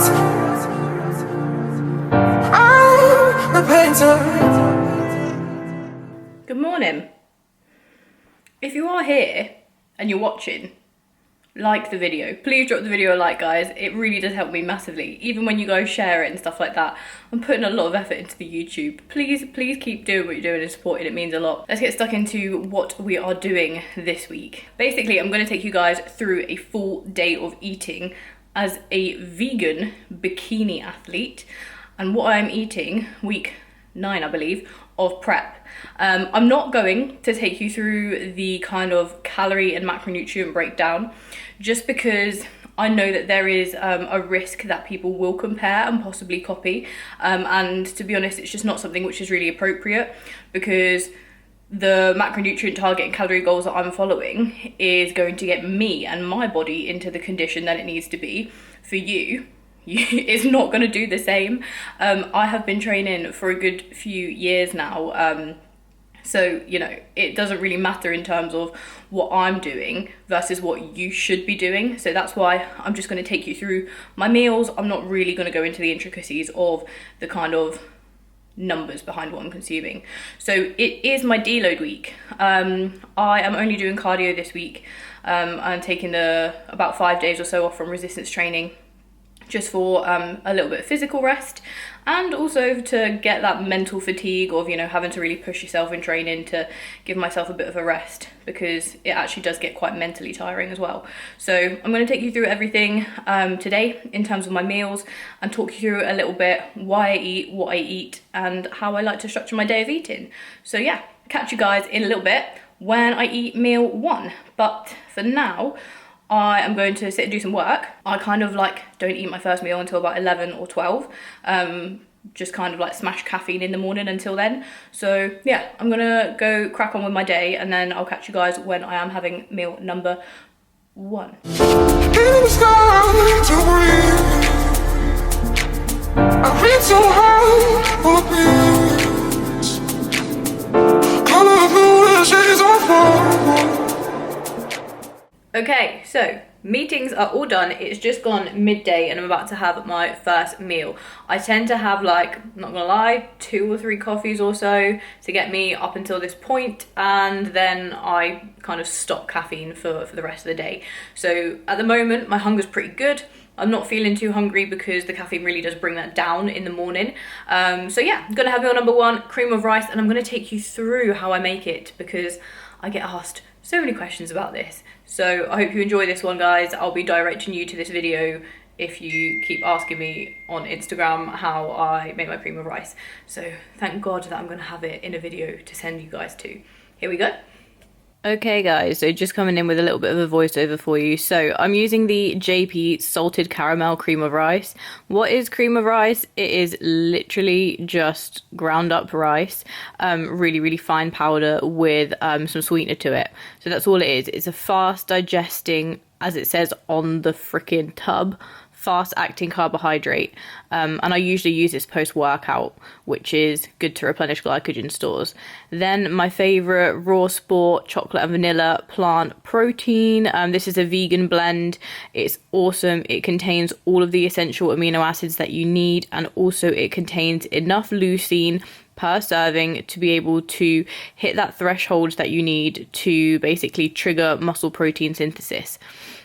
I'm a painter. Good morning. If you are here and you're watching, like the video. Please drop the video a like, guys. It really does help me massively. Even when you guys share it and stuff like that, I'm putting a lot of effort into the YouTube. Please keep doing what you're doing and supporting. It means a lot. Let's get stuck into what we are doing this week. Basically, I'm going to take you guys through a full day of eating as a vegan bikini athlete and what I'm eating week 9, I believe, of prep. I'm not going to take you through the kind of calorie and macronutrient breakdown just because I know that there is a risk that people will compare and possibly copy, and to be honest, it's just not something which is really appropriate because the macronutrient target and calorie goals that I'm following is going to get me and my body into the condition that it needs to be. For you, it's not going to do the same. I have been training for a good few years now, so you know, it doesn't really matter in terms of what I'm doing versus what you should be doing. So that's why I'm just going to take you through my meals. I'm not really going to go into the intricacies of the kind of numbers behind what I'm consuming. So it is my deload week. I am only doing cardio this week. I'm taking about 5 days or so off from resistance training just for a little bit of physical rest and also to get that mental fatigue of, you know, having to really push yourself in training, to give myself a bit of a rest because it actually does get quite mentally tiring as well. So I'm going to take you through everything today in terms of my meals and talk you through a little bit why I eat, what I eat and how I like to structure my day of eating. So yeah, catch you guys in a little bit when I eat meal 1. But for now, I am going to sit and do some work. I kind of like don't eat my first meal until about 11 or 12. Just kind of like smash caffeine in the morning until then. So yeah, I'm gonna go crack on with my day and then I'll catch you guys when I am having meal number 1. In the sky to breathe. I've been so high for peace. Color of the shades of fall. Okay, so meetings are all done. It's just gone midday and I'm about to have my first meal. I tend to have, like, not gonna lie, 2 or 3 coffees or so to get me up until this point, and then I kind of stop caffeine for the rest of the day. So at the moment my hunger's pretty good. I'm not feeling too hungry because the caffeine really does bring that down in the morning. So yeah, I'm gonna have meal number 1, cream of rice, and I'm gonna take you through how I make it because I get asked so many questions about this. So I hope you enjoy this one, guys. I'll be directing you to this video if you keep asking me on Instagram how I make my cream of rice. So thank God that I'm gonna have it in a video to send you guys to. Here we go. Okay guys, so just coming in with a little bit of a voiceover for you. So I'm using the JP salted caramel cream of rice. What is cream of rice? It is literally just ground up rice, really fine powder with some sweetener to it. So that's all it is. It's a fast digesting, as it says on the freaking tub, fast acting carbohydrate, and I usually use this post workout, which is good to replenish glycogen stores. Then my favorite, Raw Sport chocolate and vanilla plant protein. This is a vegan blend. It's awesome. It contains all of the essential amino acids that you need, and also it contains enough leucine per serving to be able to hit that threshold that you need to basically trigger muscle protein synthesis.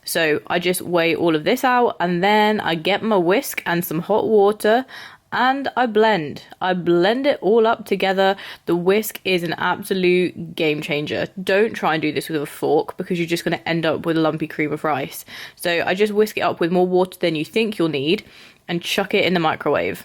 So I just weigh all of this out and then I get my whisk and some hot water and I blend it all up together. The whisk is an absolute game changer. Don't try and do this with a fork because you're just going to end up with a lumpy cream of rice. So I just whisk it up with more water than you think you'll need and chuck it in the microwave.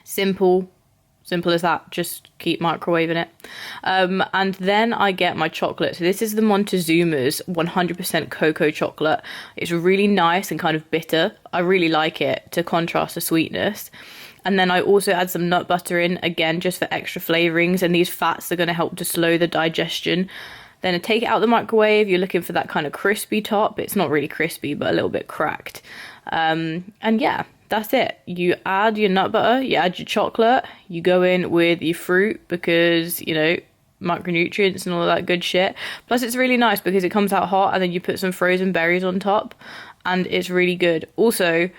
Simple as that. Just keep microwaving it. And then I get my chocolate. So this is the Montezuma's 100% cocoa chocolate. It's really nice and kind of bitter. I really like it to contrast the sweetness. And then I also add some nut butter in, again, just for extra flavorings. And these fats are going to help to slow the digestion. Then I take it out of the microwave. You're looking for that kind of crispy top. It's not really crispy, but a little bit cracked. And yeah, that's it. You add your nut butter, you add your chocolate, you go in with your fruit because, you know, macronutrients and all that good shit. Plus it's really nice because it comes out hot and then you put some frozen berries on top and it's really good. Also,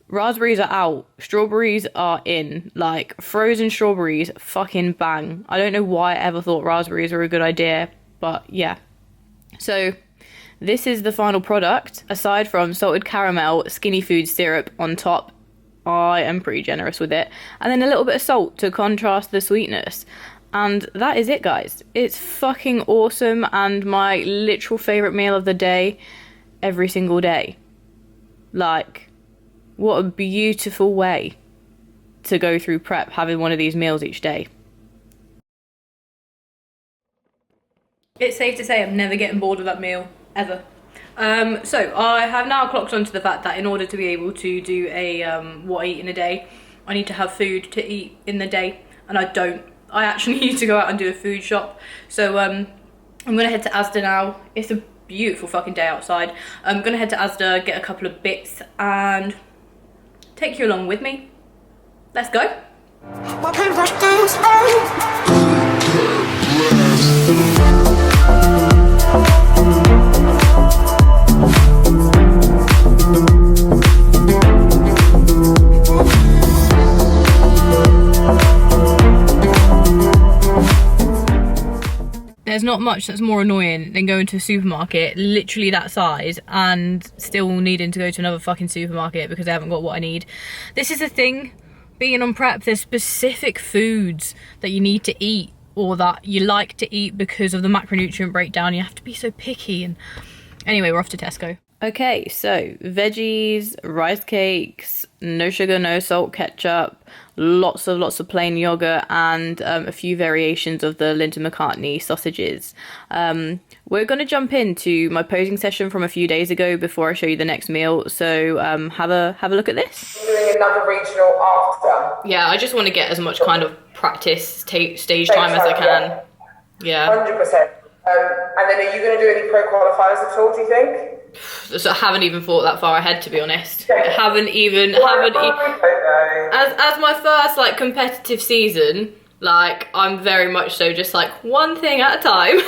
Raspberries are out. Strawberries are in. Like, frozen strawberries fucking bang. I don't know why I ever thought raspberries were a good idea, but yeah. So, this is the final product. Aside from salted caramel, skinny food syrup on top, I am pretty generous with it. And then a little bit of salt to contrast the sweetness. And that is it, guys. It's fucking awesome and my literal favourite meal of the day every single day. Like, what a beautiful way to go through prep, having one of these meals each day. It's safe to say I'm never getting bored of that meal, ever. So I have now clocked onto the fact that in order to be able to do a what I eat in a day, I need to have food to eat in the day, and I don't. I actually need to go out and do a food shop. So I'm gonna head to Asda now. It's a beautiful fucking day outside. I'm gonna head to Asda, get a couple of bits, and take you along with me. Let's go. My paintbrush things There's not much that's more annoying than going to a supermarket, literally that size, and still needing to go to another fucking supermarket because I haven't got what I need. This is the thing, being on prep, there's specific foods that you need to eat or that you like to eat because of the macronutrient breakdown. You have to be so picky. And anyway, we're off to Tesco. Okay, so veggies, rice cakes, no sugar, no salt, ketchup, lots of plain yogurt, and a few variations of the Linton McCartney sausages. We're going to jump into my posing session from a few days ago before I show you the next meal. So have a look at this. Doing another regional after. Yeah, I just want to get as much kind of practice stage time as I can. Yeah. 100%. And then are you going to do any pro qualifiers at all, do you think? So I haven't even thought that far ahead, to be honest. As my first like competitive season, like I'm very much so just like one thing at a time.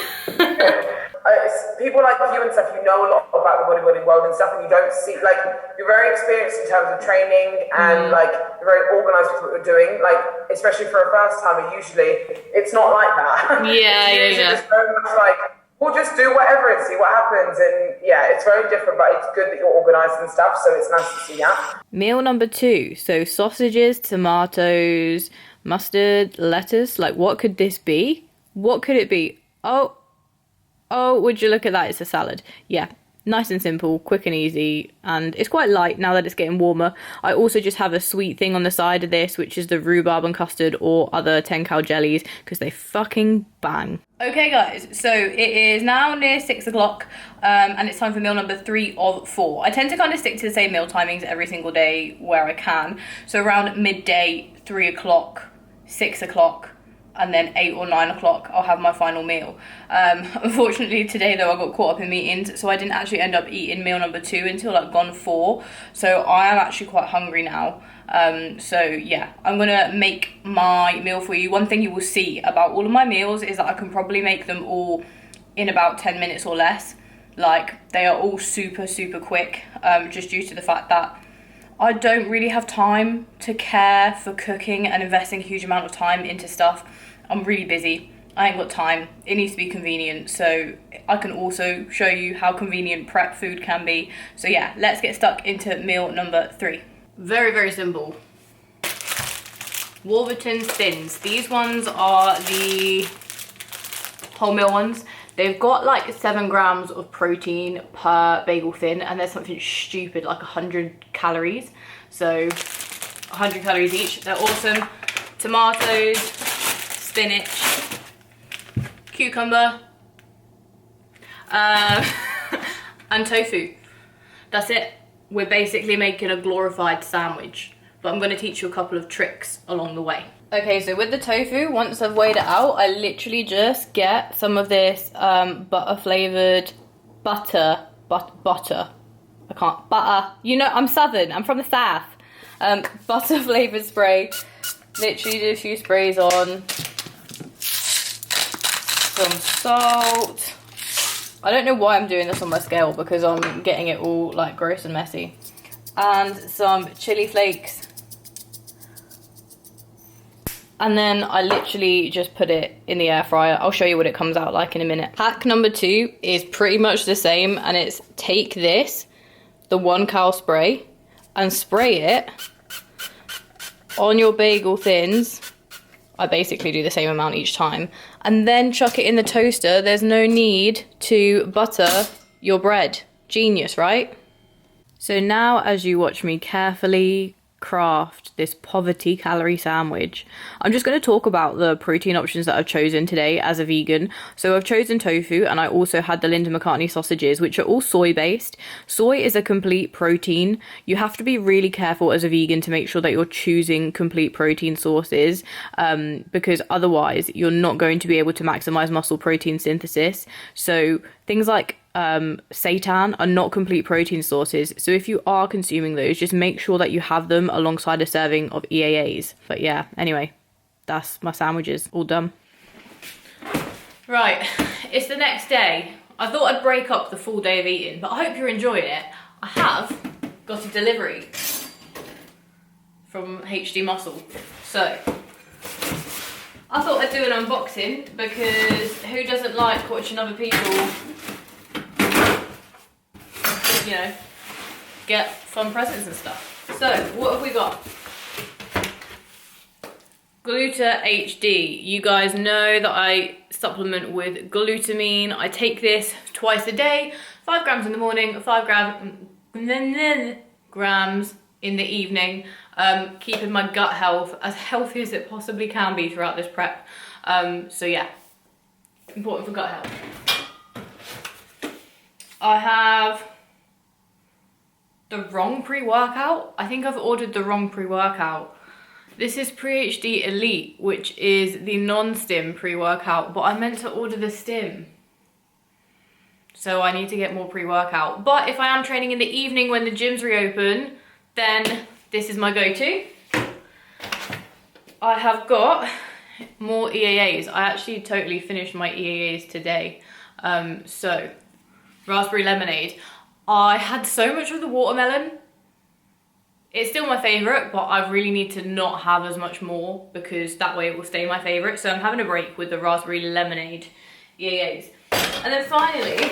People like you and stuff, you know a lot about the bodybuilding world and stuff, and you don't see, like, you're very experienced in terms of training and like you're very organised with what you're doing. Like, especially for a first timer, usually it's not like that. Yeah. It's very much like, we'll just do whatever and see what happens. And yeah, it's very different, but it's good that you're organised and stuff, so it's nice to see that. Meal number 2. So sausages, tomatoes, mustard, lettuce. Like, what could this be? What could it be? Oh, would you look at that? It's a salad. Yeah, nice and simple, quick and easy, and it's quite light now that it's getting warmer. I also just have a sweet thing on the side of this, which is the rhubarb and custard or other 10 cal jellies, because they fucking bang. Okay guys, so it is now near 6 o'clock and it's time for meal number 3 of 4. I tend to kind of stick to the same meal timings every single day where I can. So around midday, 3 o'clock, 6 o'clock, and then 8 or 9 o'clock I'll have my final meal. Unfortunately today though I got caught up in meetings, so I didn't actually end up eating meal number 2 until like gone 4. So I am actually quite hungry now. So yeah, I'm gonna make my meal for you. One thing you will see about all of my meals is that I can probably make them all in about 10 minutes or less. Like, they are all super quick, just due to the fact that I don't really have time to care for cooking and investing a huge amount of time into stuff. I'm really busy. I ain't got time. It needs to be convenient. So I can also show you how convenient prep food can be. So yeah, let's get stuck into meal number 3. Very simple. Warburton's Thins. These ones are the wholemeal ones. They've got like 7 grams of protein per bagel thin, and there's something stupid like 100 calories. So 100 calories each. They're awesome. Tomatoes, spinach, cucumber, and tofu. That's it. We're basically making a glorified sandwich, but I'm going to teach you a couple of tricks along the way. Okay, so with the tofu, once I've weighed it out, I literally just get some of this butter flavoured butter. You know, I'm southern, I'm from the south. Butter flavoured spray. Literally do a few sprays on. Some salt. I don't know why I'm doing this on my scale, because I'm getting it all like gross and messy. and some chili flakes. And then I literally just put it in the air fryer. I'll show you what it comes out like in a minute. Hack number 2 is pretty much the same, and it's take this, the 1 cal spray, and spray it on your bagel thins. I basically do the same amount each time. And then chuck it in the toaster. There's no need to butter your bread. Genius, right? So now as you watch me carefully craft this poverty calorie sandwich, I'm just going to talk about the protein options that I've chosen today as a vegan. So I've chosen tofu, and I also had the Linda McCartney sausages, which are all soy based. Soy is a complete protein. You have to be really careful as a vegan to make sure that you're choosing complete protein sources, because otherwise you're not going to be able to maximize muscle protein synthesis. So things like seitan are not complete protein sources, so if you are consuming those, just make sure that you have them alongside a serving of EAAs. But yeah, anyway, that's my sandwiches all done. Right, it's the next day. I thought I'd break up the full day of eating, but I hope you're enjoying it. I have got a delivery from HD Muscle, so I thought I'd do an unboxing, because who doesn't like watching other people, you know, get fun presents and stuff. So, what have we got? Gluta HD. You guys know that I supplement with glutamine. I take this twice a day, 5 grams in the morning, 5 grams in the evening, keeping my gut health as healthy as it possibly can be throughout this prep. So yeah, important for gut health. I have the wrong pre-workout. I think I've ordered the wrong pre-workout. This is Pre-HD Elite, which is the non-stim pre-workout, but I meant to order the stim. So I need to get more pre-workout. But if I am training in the evening when the gyms reopen, then this is my go-to. I have got more EAAs. I actually totally finished my EAAs today. So, raspberry lemonade. I had so much of the watermelon. It's still my favourite, but I really need to not have as much more, because that way it will stay my favourite. So I'm having a break with the raspberry lemonade EAAs. And then finally,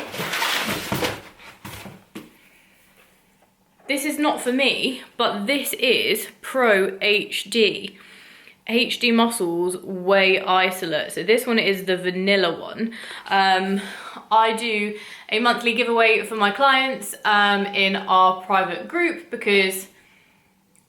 this is not for me, but this is Pro HD. HD Muscles Whey Isolate. So this one is the vanilla one. I do a monthly giveaway for my clients in our private group, because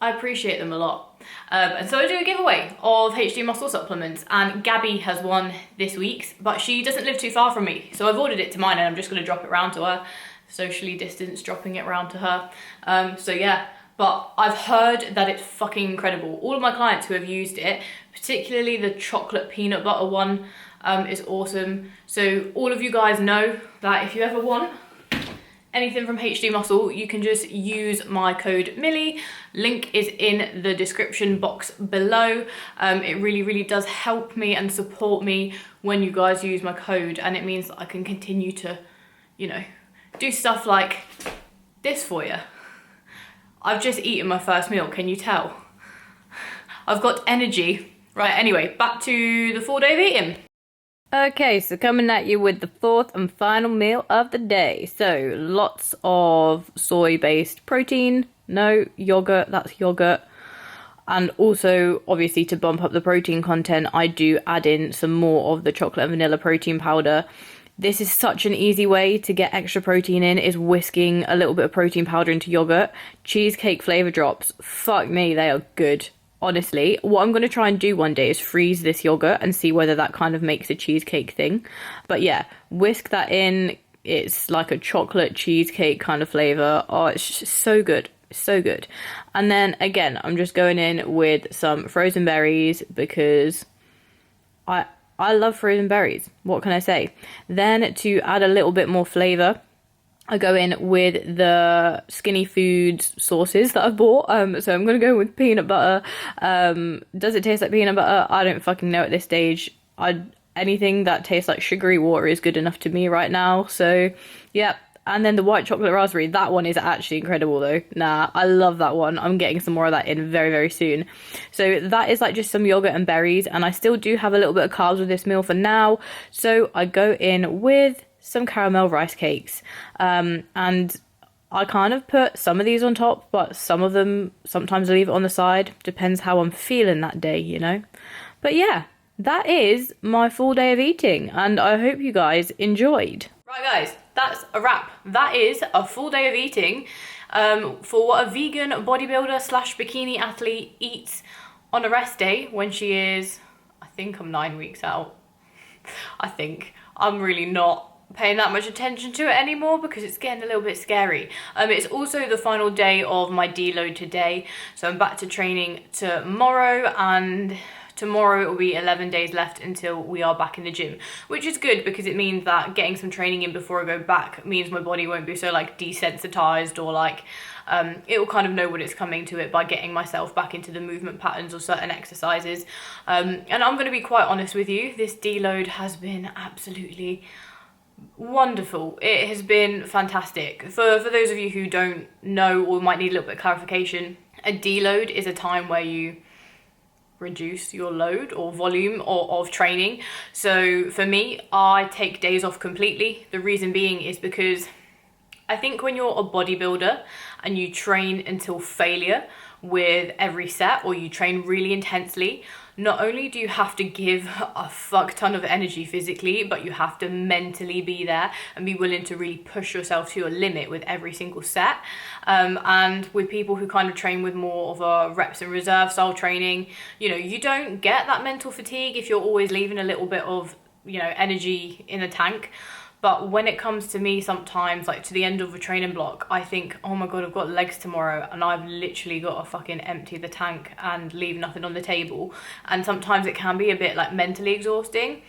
I appreciate them a lot. And so I do a giveaway of HD muscle supplements, and Gabby has won this week's, but she doesn't live too far from me. So I've ordered it to mine, and I'm just gonna drop it round to her. Socially distanced, dropping it round to her. So yeah, but I've heard that it's fucking incredible. All of my clients who have used it, particularly the chocolate peanut butter one, is awesome. So all of you guys know that if you ever want anything from HD Muscle, you can just use my code Millie. Link is in the description box below. It really, really does help me and support me when you guys use my code, and it means that I can continue to, you know, do stuff like this for you. I've just eaten my first meal, can you tell? I've got energy. Right, anyway, back to the full day of eating. Okay, so coming at you with the fourth and final meal of the day. So lots of soy-based protein, no yogurt, that's yogurt. And also, obviously, to bump up the protein content, I do add in some more of the chocolate and vanilla protein powder. This is such an easy way to get extra protein in, is whisking a little bit of protein powder into yogurt. Cheesecake flavor drops, fuck me, they are good. Honestly, what I'm going to try and do one day is freeze this yogurt and see whether that kind of makes a cheesecake thing. But yeah, whisk that in. It's like a chocolate cheesecake kind of flavor. Oh, it's just so good. So good. And then again, I'm just going in with some frozen berries, because I love frozen berries. What can I say? Then to add a little bit more flavor, I go in with the Skinny Foods sauces that I've bought. So I'm going to go with peanut butter. Does it taste like peanut butter? I don't fucking know at this stage. Anything that tastes like sugary water is good enough to me right now. So yeah, And then the white chocolate raspberry, that one is actually incredible though. Nah, I love that one. I'm getting some more of that in very, very soon. So that is like just some yogurt and berries, and I still do have a little bit of carbs with this meal for now. So I go in with some caramel rice cakes, and I kind of put some of these on top, but some of them, sometimes I leave it on the side. Depends how I'm feeling that day, you know. But yeah, that is my full day of eating, and I hope you guys enjoyed. Right guys, that's a wrap. That is a full day of eating for what a vegan bodybuilder slash bikini athlete eats on a rest day when she is, I think I'm 9 weeks out. I think. I'm really not paying that much attention to it anymore because it's getting a little bit scary. It's also the final day of my deload today, so I'm back to training tomorrow, and tomorrow it will be 11 days left until we are back in the gym, which is good because it means that getting some training in before I go back means my body won't be so like desensitized, or like it will kind of know what it's coming to it by getting myself back into the movement patterns or certain exercises. And I'm going to be quite honest with you, this deload has been absolutely wonderful. It has been fantastic. For those of you who don't know or might need a little bit of clarification, a deload is a time where you reduce your load or volume of training. So for me, I take days off completely. The reason being is because I think when you're a bodybuilder and you train until failure with every set, or you train really intensely, not only do you have to give a fuck ton of energy physically, but you have to mentally be there and be willing to really push yourself to your limit with every single set. And with people who kind of train with more of a reps and reserve style training, you know, you don't get that mental fatigue if you're always leaving a little bit of, you know, energy in the tank. But when it comes to me, sometimes, like to the end of a training block, I think, oh my God, I've got legs tomorrow and I've literally got to fucking empty the tank and leave nothing on the table. And sometimes it can be a bit like mentally exhausting.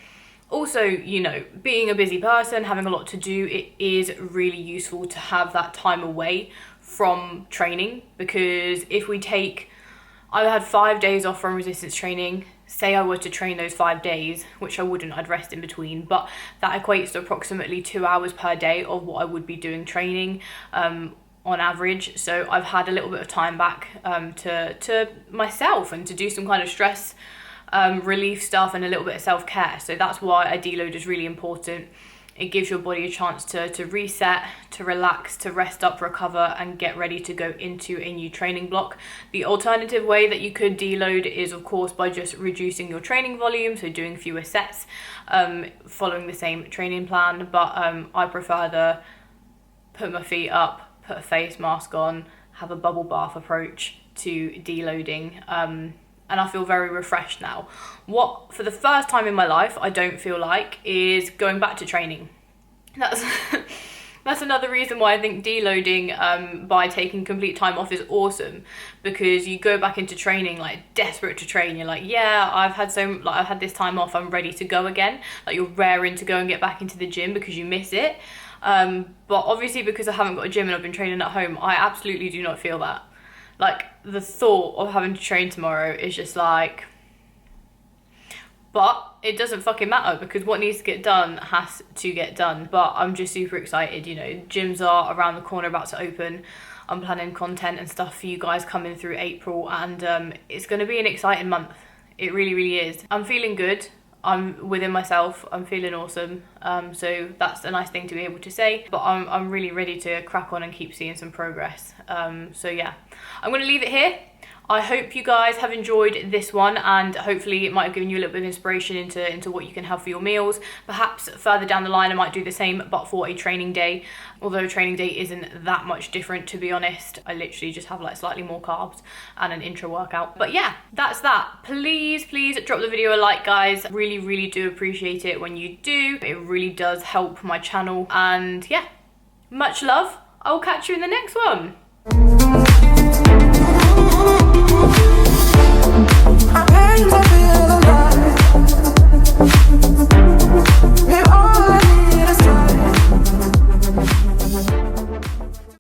Also, you know, being a busy person, having a lot to do, it is really useful to have that time away from training, because if we take, I've had 5 days off from resistance training. Say I were to train those 5 days, which I wouldn't, I'd rest in between, but that equates to approximately 2 hours per day of what I would be doing training on average. So I've had a little bit of time back to myself and to do some kind of stress relief stuff and a little bit of self-care. So that's why a deload is really important. It gives your body a chance to reset, to relax, to rest up, recover, and get ready to go into a new training block. The alternative way that you could deload is, of course, by just reducing your training volume, so doing fewer sets, following the same training plan. But I prefer the put my feet up, put a face mask on, have a bubble bath approach to deloading. And I feel very refreshed now. What, for the first time in my life, I don't feel like is going back to training. That's another reason why I think deloading by taking complete time off is awesome, because you go back into training like desperate to train. You're like, yeah, I've had this time off, I'm ready to go again. Like, you're raring to go and get back into the gym because you miss it. But obviously, because I haven't got a gym and I've been training at home, I absolutely do not feel that. Like, the thought of having to train tomorrow is just like, but it doesn't fucking matter, because what needs to get done has to get done. But I'm just super excited, you know, gyms are around the corner, about to open. I'm planning content and stuff for you guys coming through April, and it's going to be an exciting month. It really, really is. I'm feeling good. I'm within myself, I'm feeling awesome, so that's a nice thing to be able to say, but I'm really ready to crack on and keep seeing some progress. So yeah, I'm going to leave it here. I hope you guys have enjoyed this one, and hopefully it might have given you a little bit of inspiration into what you can have for your meals. Perhaps further down the line I might do the same, but for a training day. Although a training day isn't that much different, to be honest. I literally just have like slightly more carbs and an intro workout. But yeah, that's that. Please drop the video a like, guys. Really, really do appreciate it when you do. It really does help my channel. And yeah, much love. I'll catch you in the next one.